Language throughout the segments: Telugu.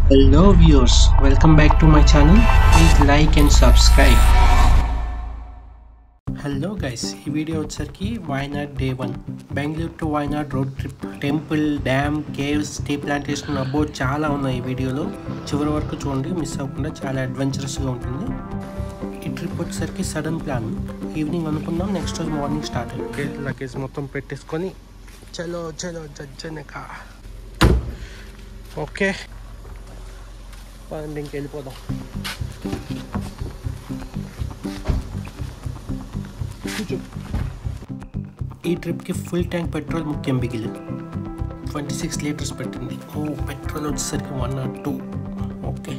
Hello viewers, welcome back to my channel. Please like and subscribe. Hello guys, ఈ వీడియో వచ్చేసరికి Wayanad day 1 Bengaluru to Wayanad road trip. Temple, dam, caves, tea plantation about చాలా ఉన్నాయి ఈ వీడియోలో. చివరి వరకు చూడండి, మిస్ అవ్వకుండా. చాలా అడ్వెంచరస్గా ఉంటుంది. ఈ ట్రిప్ వచ్చేసరికి సడన్ ప్లాన్. ఈవినింగ్ అనుకున్నాం, నెక్స్ట్ రోజు మార్నింగ్ స్టార్ట్ అయ్యి లగేజ్ మొత్తం పెట్టేసుకొని చలో చలో జజ్జనక. ఓకే, పదండి ఇంకెళ్ళిపోదాం. ఈ ట్రిప్కి ఫుల్ ట్యాంక్ పెట్రోల్ ముఖ్యం. బిగిలి 26 లీటర్స్ పెట్టింది. పెట్రోల్ వచ్చేసరికి 102. ఓకే,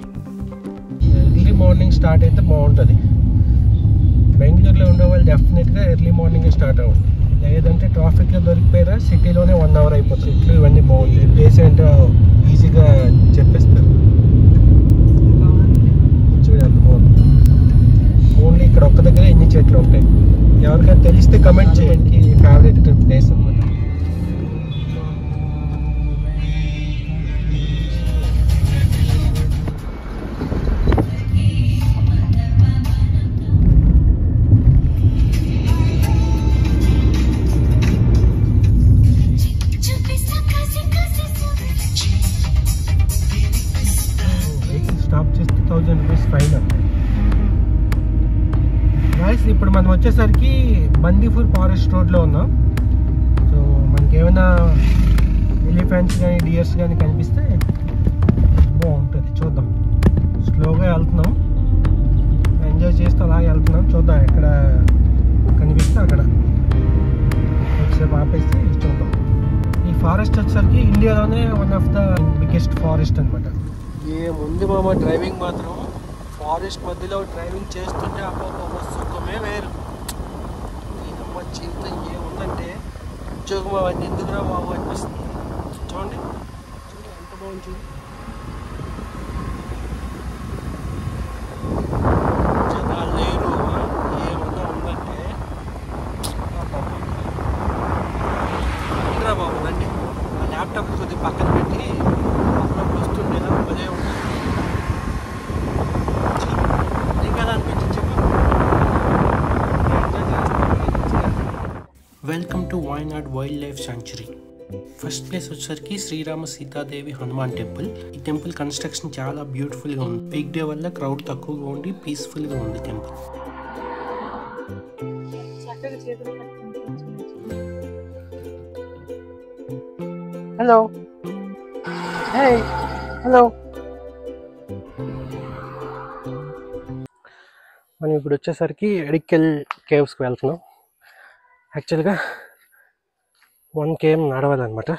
ఎర్లీ మార్నింగ్ స్టార్ట్ అయితే బాగుంటుంది. బెంగళూరులో ఉండే వాళ్ళు డెఫినెట్గా ఎర్లీ మార్నింగే స్టార్ట్ అవ్వండి. లేదంటే ట్రాఫిక్లో దొరికిపోయారా సిటీలోనే 1 అవర్ అయిపోతుంది. ఇట్లు ఇవన్నీ బాగుంటాయి. ప్లేస్ ఏంటో ఈజీగా చెప్పేస్తారు. చూడండి, బాగుంది. ఓన్లీ ఇక్కడ ఒక్క దగ్గర ఎన్ని చెట్లు ఉంటాయి. ఎవరికైనా తెలిస్తే కమెంట్ చేయండి. ఫేవరెట్ ట్రిప్ ప్లేస్ అనమాట. స్టాప్ చేస్తే 1000 రూపీస్ ఫైన్. ఇప్పుడు మనం వచ్చేసరికి బందీపూర్ ఫారెస్ట్ రోడ్లో ఉన్నాం. సో మనకి ఏమైనా ఎలిఫెంట్స్ కానీ డియర్స్ కానీ కనిపిస్తే బాగుంటుంది. చూద్దాం. స్లోగా వెళ్తున్నాం, ఎంజాయ్ చేస్తూ అలాగే వెళ్తున్నాం. చూద్దాం, ఎక్కడ కనిపిస్తే అక్కడ ఒకసేపు ఆపేసి చూద్దాం. ఈ ఫారెస్ట్ వచ్చేసరికి ఇండియాలోనే one of the biggest forest అనమాట. ఏముంది మామ, డ్రైవింగ్ మాత్రం ఫారెస్ట్ మధ్యలో డ్రైవింగ్ చేస్తుంటే అబ్బా సుఖమే వేరు. అమ్మ జీవితం ఏముందంటే ఉద్యోగం అవన్నీ ఎందుకురా బాబు అనిపిస్తుంది. చూడండి ఎంత బాగుంది. చూడండి, జనాలు లేరు. ఏమన్నా ఉందంటే రా బాబు రండి. ఆ ల్యాప్టాప్ కొద్దిగా పక్కన పెట్టి అప్పుడప్పుడు వస్తుండేలా అదే ఉంటుంది. Welcome to Wayanad wild life sanctuary. First place వచ్చేసరికి శ్రీరామ సీతాదేవి హనుమాన్ టెంపుల్. ఈ టెంపుల్ కన్స్ట్రక్షన్ చాలా బ్యూటిఫుల్గా ఉంది. వీక్ డే వల్ల క్రౌడ్ తక్కువగా ఉండి పీస్ఫుల్గా ఉంది టెంపుల్. Hello, hello. మనం ఇప్పుడు వచ్చేసరికి ఎడికల్ కేవ్స్కి వెళ్తున్నాం. యాక్చువల్గా 1 km నడవాలన్నమాట.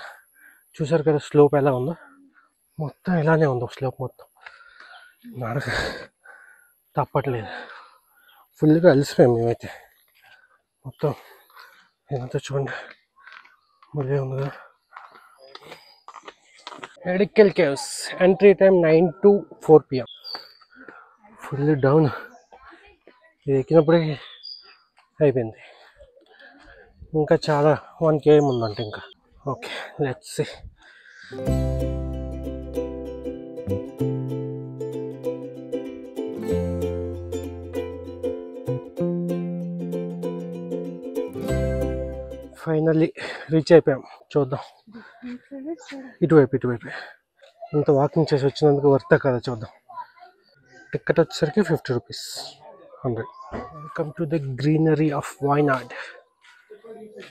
చూసారు కదా స్లోప్ ఎలా ఉందో. మొత్తం ఇలానే ఉందో స్లోప్ మొత్తం. నడక తప్పట్లేదు. ఫుల్గా అలసిపోయాం మేమైతే. మొత్తం ఇదంతా చూడండి, మళ్ళీ ఉంది కదా. Edakkal caves entry time 9 to 4 PM. Full down. ఇది ఎక్కినప్పుడే అయిపోయింది. ఇంకా చాలా 1 km ఉందంటే ఇంకా. Okay, let's see. Finally reach అయిపోయాం. చూద్దాం, ఇటువైపు ఇంత వాకింగ్ చేసి వచ్చినందుకు వర్తా కదా. చూద్దాం. టికెట్ వచ్చేసరికి 50 rupees, 100. Welcome to the greenery of Wayanad.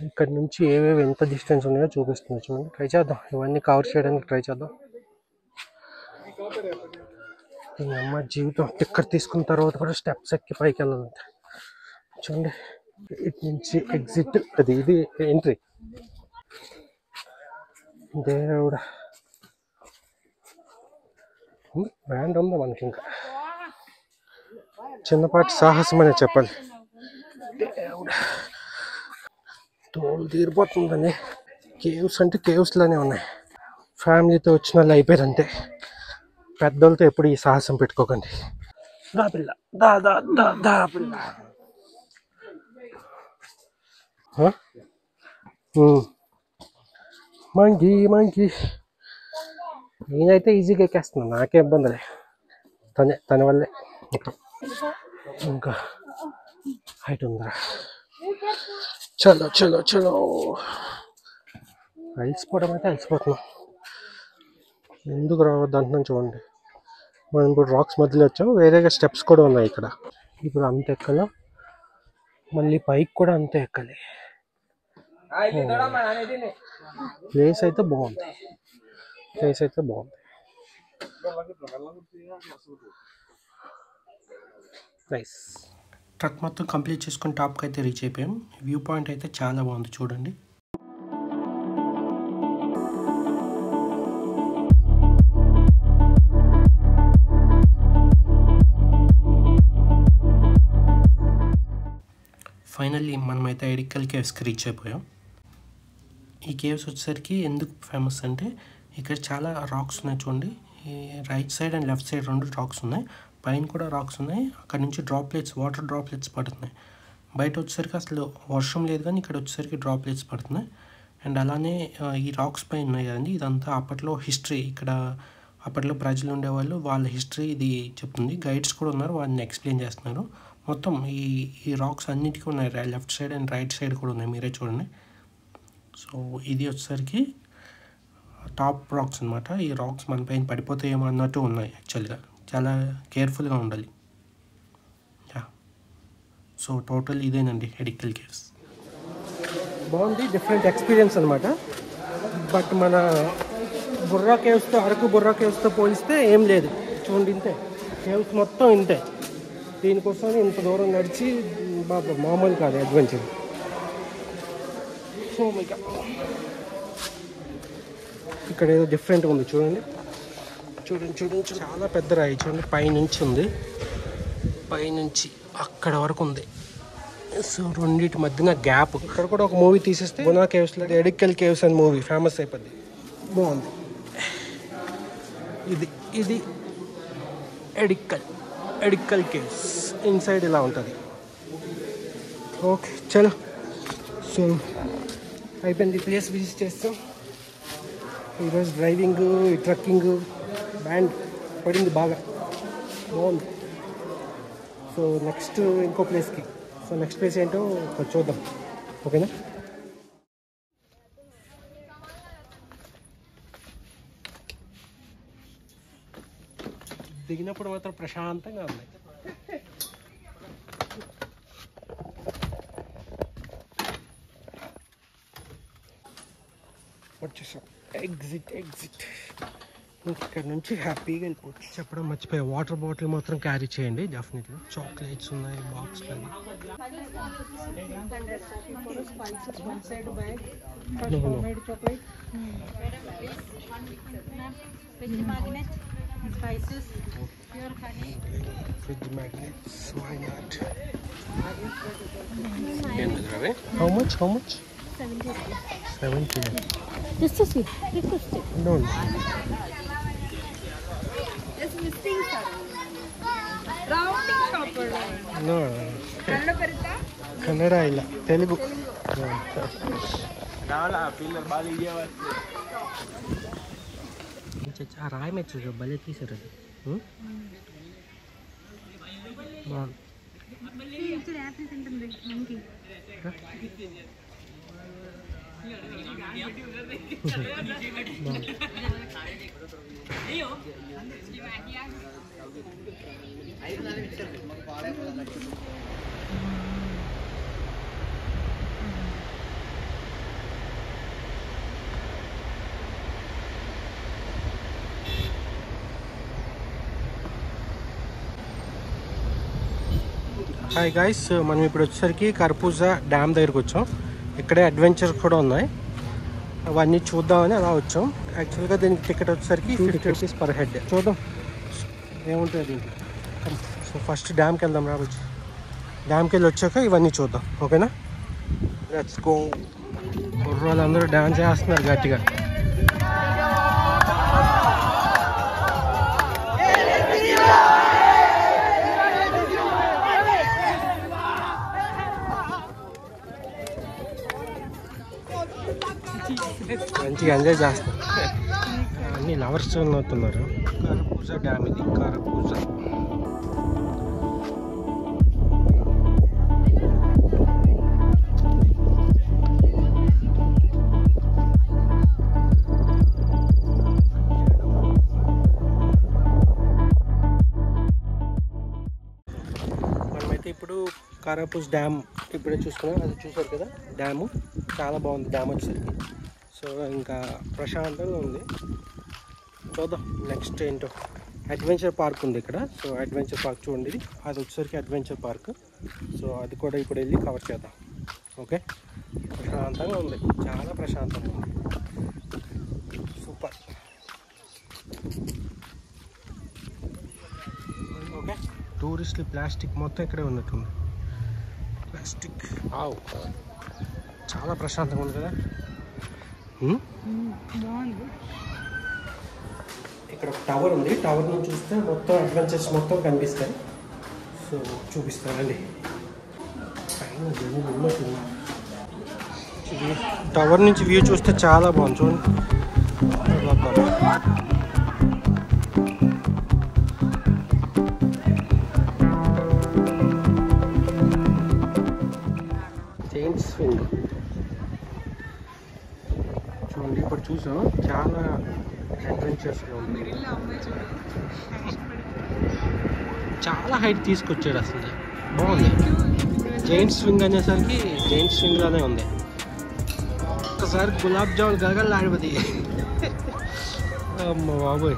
ఇక్కడ నుంచి ఏవేవి ఎంత డిస్టెన్స్ ఉన్నాయో చూపిస్తుంది. చూడండి, ట్రై చేద్దాం. ఇవన్నీ కవర్ చేయడానికి ట్రై చేద్దాం. ఈ అమ్మ జీవితం. టికెట్ తీసుకున్న తర్వాత కూడా స్టెప్స్ ఎక్కి పైకి వెళ్ళాలంటే. చూడండి, ఇటు నుంచి ఎగ్జిట్, ఇది ఎంట్రీ. దేవుడా, బ్యాండ్ ఉందా మనకి. ఇంకా చిన్నపాటి సాహసం అనే చెప్పాలి. దేవుడా, తోలు తీరిపోతుందని. కేవ్స్ అంటే కేవ్స్లోనే ఉన్నాయి. ఫ్యామిలీతో వచ్చిన వాళ్ళు అయిపోయారంటే. పెద్దోళ్ళతో ఎప్పుడు ఈ సాహసం పెట్టుకోకండి. దా పిల్ల, దా దా దా దా పిల్ల. మంకీ నేనైతే ఈజీగా ఎక్కేస్తున్నాను, నాకే ఇబ్బంది లే, తన వల్లే ఇంకా హైట్ ఉందా. చలో చలో చలో, అలసిపోవడం అయితే అలసిపోతున్నాం, ఎందుకు రావద్దు అంటున్నాను. చూడండి, మనం ఇప్పుడు రాక్స్ మధ్యలో వచ్చాం, వేరేగా స్టెప్స్ కూడా ఉన్నాయి ఇక్కడ. ఇప్పుడు అంత ఎక్కాలి, మళ్ళీ పైకి కూడా అంతే ఎక్కాలి. ప్లేస్ అయితే బాగుంది, ప్లేస్ అయితే బాగుంది. నైస్. ట్రక్ మొత్తం కంప్లీట్ చేసుకుని టాప్కి అయితే రీచ్ అయిపోయాం. వ్యూ పాయింట్ అయితే చాలా బాగుంది చూడండి. ఫైనల్లీ మనమైతే ఎడికల్ కేవ్స్కి రీచ్ అయిపోయాం. ఈ కేవ్స్ వచ్చేసరికి ఎందుకు ఫేమస్ అంటే ఇక్కడ చాలా రాక్స్ ఉన్నాయి చూడండి. ఈ right side and left side 2 rocks ఉన్నాయి, పైన కూడా రాక్స్ ఉన్నాయి. అక్కడ నుంచి డ్రాప్లెట్స్, వాటర్ డ్రాప్లెట్స్ పడుతున్నాయి. బయట వచ్చేసరికి అసలు వర్షం లేదు, కానీ ఇక్కడ వచ్చేసరికి డ్రాప్లెట్స్ పడుతున్నాయి. అండ్ అలానే ఈ రాక్స్ పైన ఉన్నాయి కదండి, ఇదంతా అప్పట్లో హిస్టరీ. ఇక్కడ అప్పట్లో ప్రజలు ఉండేవాళ్ళు, వాళ్ళ హిస్టరీ ఇది చెప్తుంది. గైడ్స్ కూడా ఉన్నారు, వాళ్ళని ఎక్స్ప్లెయిన్ చేస్తున్నారు. మొత్తం ఈ రాక్స్ అన్నిటికీ ఉన్నాయి, left side and right side కూడా ఉన్నాయి, మీరే చూడండి. సో ఇది వచ్చేసరికి టాప్ రాక్స్ అనమాట. ఈ రాక్స్ మన పైన పడిపోతాయేమో అన్నట్టు ఉన్నాయి. యాక్చువల్గా చాలా కేర్ఫుల్గా ఉండాలి. సో టోటల్ ఇదేనండి ఎడికల్ కేవ్స్. బాగుంది, డిఫరెంట్ ఎక్స్పీరియన్స్ అనమాట. బట్ మన బుర్రా కేవ్స్తో, అరకు బుర్రా కేవ్స్తో పోలిస్తే ఏం లేదు. చూడండి, ఇంతే కేవ్స్ మొత్తం ఇంతే. దీనికోసం ఇంత దూరం నడిచి బాబా మామూలు కాదు అడ్వెంచర్. సో ఇక్కడ ఏదో డిఫరెంట్గా ఉంది చూడండి, చూడండి చూడండి, చాలా పెద్ద రాయి చూడండి, పైనుంచి ఉంది, పైనుంచి అక్కడ వరకు ఉంది. సో రెండింటి మధ్యన గ్యాప్. ఇక్కడ కూడా ఒక మూవీ తీసేస్తే గునా కేవ్స్లో ఎడికల్ కేవ్స్ అని మూవీ ఫేమస్ అయిపోద్ది. బాగుంది. ఇది ఎడికల్ కేవ్స్ ఇన్సైడ్ ఇలా ఉంటుంది. ఓకే చలో, సో అయిపోయింది, ప్లేస్ విజిట్ చేస్తాం. ఈరోజు డ్రైవింగ్, ట్రక్కింగ్ బ్యాండ్ పడింది బాగా, బాగుంది. సో నెక్స్ట్ ఇంకో ప్లేస్కి, సో నెక్స్ట్ ప్లేస్ ఏంటో చూద్దాం, ఓకేనా. దిగినప్పుడు మాత్రం ప్రశాంతంగా ఉంది. వచ్చేసాం, ఎగ్జిట్. ఇక్కడ నుంచి హ్యాపీగా వెళ్ళిపోవచ్చు. చెప్పడం మర్చిపోయా, వాటర్ బాటిల్ మాత్రం క్యారీ చేయండి డెఫినెట్లీ. చాక్లెట్స్ ఉన్నాయి బాక్స్లో. Fridge magnets, why not? How much? 70. Just to see. No. Just missing sir. Rounding shopper. No. Kannada barutta? Kannada illa, Telugu. Nala pillar bali iyavattu. ఆ రాయి మెచ్చు భలే తీసారు. హాయ్ గైస్, మనం ఇప్పుడు వచ్చేసరికి కర్పూజా డ్యామ్ దగ్గరికి వచ్చాం. ఇక్కడే అడ్వెంచర్ కూడా ఉన్నాయి, అవన్నీ చూద్దామని అలా వచ్చాం. యాక్చువల్గా దీనికి టికెట్ వచ్చేసరికి 50 rupees per head. చూద్దాం ఏముంటుంది దీనికి. సో ఫస్ట్ డ్యామ్కి వెళ్దాం రావచ్చు. డ్యామ్కి వెళ్ళి వచ్చాక ఇవన్నీ చూద్దాం, ఓకేనా. Let's go. కుర్రోళ్ళందరూ డ్యాన్స్ చేస్తున్నారు గట్టిగా. మంచిగా ఎంజాయ్ చేస్తాం. అన్నీ ఫ్లవర్స్ అవుతున్నారు. కరపూజ డ్యామ్ ఇది, కరపూజ. మనమైతే ఇప్పుడు కారాపూజ్ డ్యామ్ ఇప్పుడే చూసుకున్నాం. అది చూసారు కదా డ్యాము, చాలా బాగుంది డ్యామ్ వచ్చేసరికి. సో ఇంకా ప్రశాంతంగా ఉంది. చూద్దాం నెక్స్ట్ ఏంటో. అడ్వెంచర్ పార్క్ ఉంది ఇక్కడ. సో అడ్వెంచర్ పార్క్ చూడండి, అది వచ్చేసరికి అడ్వెంచర్ పార్క్. సో అది కూడా ఇప్పుడు వెళ్ళి కవర్ చేద్దాం. ఓకే, ప్రశాంతంగా ఉంది, చాలా ప్రశాంతంగా ఉంది. సూపర్. ఓకే, టూరిస్టులు ప్లాస్టిక్ మొత్తం ఇక్కడే ఉన్నట్టుంది. ప్లాస్టిక్ చాలా ప్రశాంతంగా ఉంది కదా. బాగుంది. ఇక్కడ ఒక టవర్ ఉంది. టవర్ నుంచి చూస్తే మొత్తం అడ్వెంచర్స్ మొత్తం కనిపిస్తాయి. సో చూపిస్తానండి. పైన టవర్ నుంచి వ్యూ చూస్తే చాలా బాగుంది చూడండి. జైంట్ స్వింగ్ చూడండి. ఇప్పుడు చూసాం చాలా అడ్వెంచర్స్గా ఉంది. చాలా హైట్ తీసుకొచ్చాడు అసలు, బాగుంది. జైంట్ స్వింగ్ అనేసరికి జైంట్ స్వింగ్ లానే ఉంది. ఒక్కసారి గులాబ్ జామున్ గగలాడిపోది. అమ్మ బాబోయ్,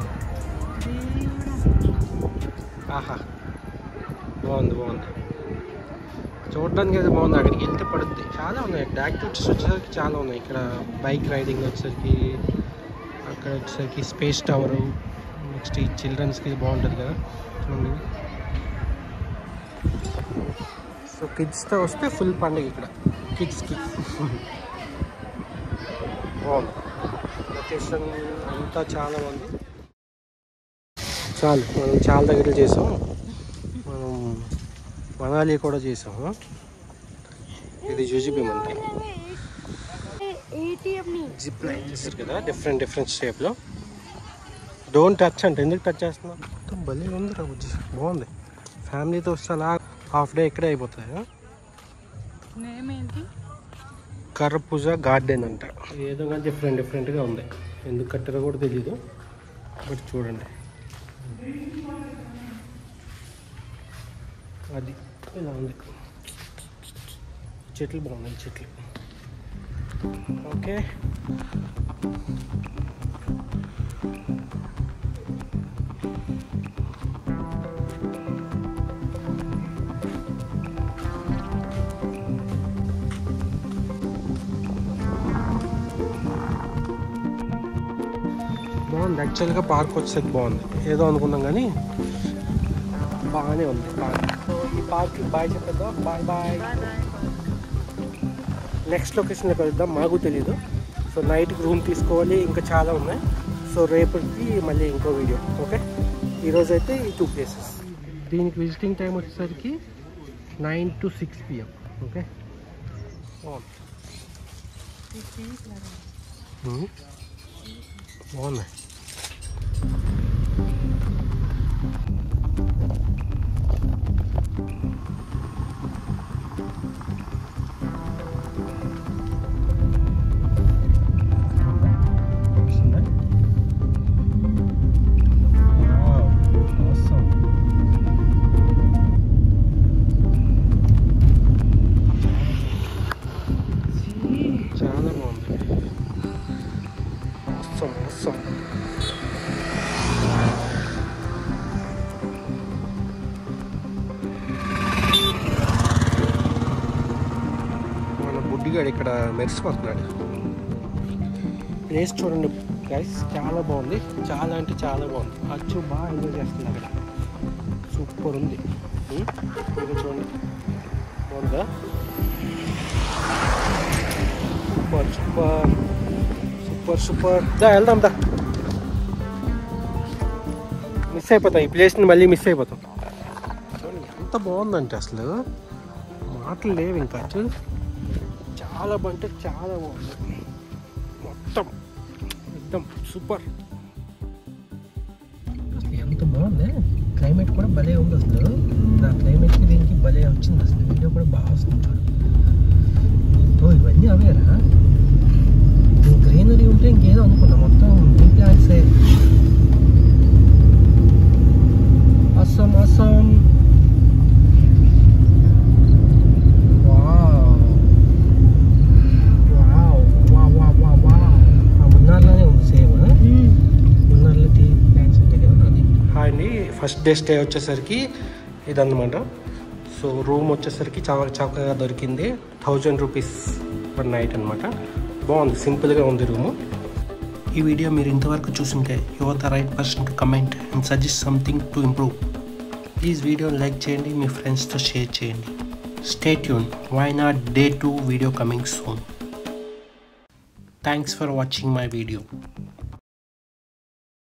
ఆహా బాగుంది బాగుంది. చూడడానికి అయితే బాగుంది. అక్కడికి వెళ్తే పడుద్ది. చాలా ఉన్నాయి యాక్టివిటీస్ వచ్చేసరికి, చాలా ఉన్నాయి. ఇక్కడ బైక్ రైడింగ్ వచ్చేసరికి, అక్కడ వచ్చేసరికి స్పేస్ టవరు, నెక్స్ట్ ఈ చిల్డ్రన్స్కి బాగుంటుంది కదా చూడండి. సో కిడ్స్తో వస్తే ఫుల్ పండుగ ఇక్కడ కిడ్స్కి. బాగుంది లొకేషన్ అంతా, చాలా బాగుంది. చాలు, మనం చాలా దగ్గర చేసాం. మనం మనాలి కూడా చేసాము. ఇది జూజిబీమ్ అంటే జిప్ లైన్ చేస్తారు కదా, డిఫరెంట్ డిఫరెంట్ షేప్లో. డోంట్ టచ్ అంటే ఎందుకు టచ్ చేస్తున్నావు? మొత్తం భలే ఉంది రా బుజ్జి, బాగుంది. ఫ్యామిలీతో వస్తే అలా హాఫ్ డే ఇక్కడే అయిపోతుంది. కరపూజ గార్డెన్ అంట. ఏదో కానీ డిఫరెంట్ డిఫరెంట్గా ఉంది. ఎందుకు కట్టారో కూడా తెలీదు, బట్ చూడండి అది ఇలా ఉంది. చెట్లు బాగున్నాయి, చెట్లు. ఓకే, బాగుంది. యాక్చువల్గా పార్క్ వచ్చేసరికి బాగుంది. ఏదో అనుకున్నాం కానీ బాగానే ఉంది పార్క్. సో ఈ పార్క్ బాయ్ చెప్పేద్దాం. Bye bye. నెక్స్ట్ లొకేషన్లో కలుద్దాం. మాకు తెలీదు. సో నైట్కి రూమ్ తీసుకోవాలి, ఇంకా చాలా ఉన్నాయి. సో రేపటికి మళ్ళీ ఇంకో వీడియో. ఓకే, ఈరోజు అయితే ఈ 2 ప్లేసెస్. దీనికి విజిటింగ్ టైం వచ్చేసరికి 9 to 6 PM. ఓకే, బాగున్నాయి. చాలా బాగుంది. మన బుడ్డిగాడు ఇక్కడ మెరిసిపోతున్నాడు. ప్లేస్ చూడండి గైస్, చాలా బాగుంది. చాలా అంటే చాలా బాగుంది. అచ్చు బాగా ఎంజాయ్ చేస్తుంది అక్కడ. సూపర్ ఉంది. ఇది చూడండి, బాగుందా? Super super super super. దా వెళ్దాం దా. మిస్ అయిపోతాం ఈ ప్లేస్ని, మళ్ళీ మిస్ అయిపోతాం. ఎంత బాగుందంటే అసలు మాటలు లేవు ఇంకా. చాలా బాగుంటే చాలా బాగుంది. మొత్తం ఎక్దమ్ సూపర్. ఎంత బాగుంది, క్లైమేట్ కూడా భలే ఉంది అసలు. నా క్లైమేట్కి దీనికి భలే వచ్చింది అసలు, వీడియో కూడా బాగా వస్తుంది చూడు. ఓ ఇవన్నీ అవేరా, గ్రీనరీ ఉంటే ఇంకేదో అనుకున్నా, మొత్తం గ్రీన్ ప్లాంట్సే. అస్సాం అస్సాం మున్నార్లోనే ఉంది సేమ్. మున్నార్లో టీ ప్లాంట్స్ ఉంటాయి కదా అది. హాయ్ అండి, ఫస్ట్ డే స్టే వచ్చేసరికి ఇదన్నమాట. సో రూమ్ వచ్చేసరికి చాలా చక్కగా దొరికింది. 1000 రూపీస్ పర్ నైట్ అనమాట. బాగుంది, సింపుల్గా ఉంది రూము. ఈ వీడియో మీరు ఇంతవరకు చూసుంటే you are the right person to comment and suggest something to improve. Please వీడియోని లైక్ చేయండి, మీ ఫ్రెండ్స్తో షేర్ చేయండి. Stay tune, why not Day 2 video coming soon. Thanks for watching my video.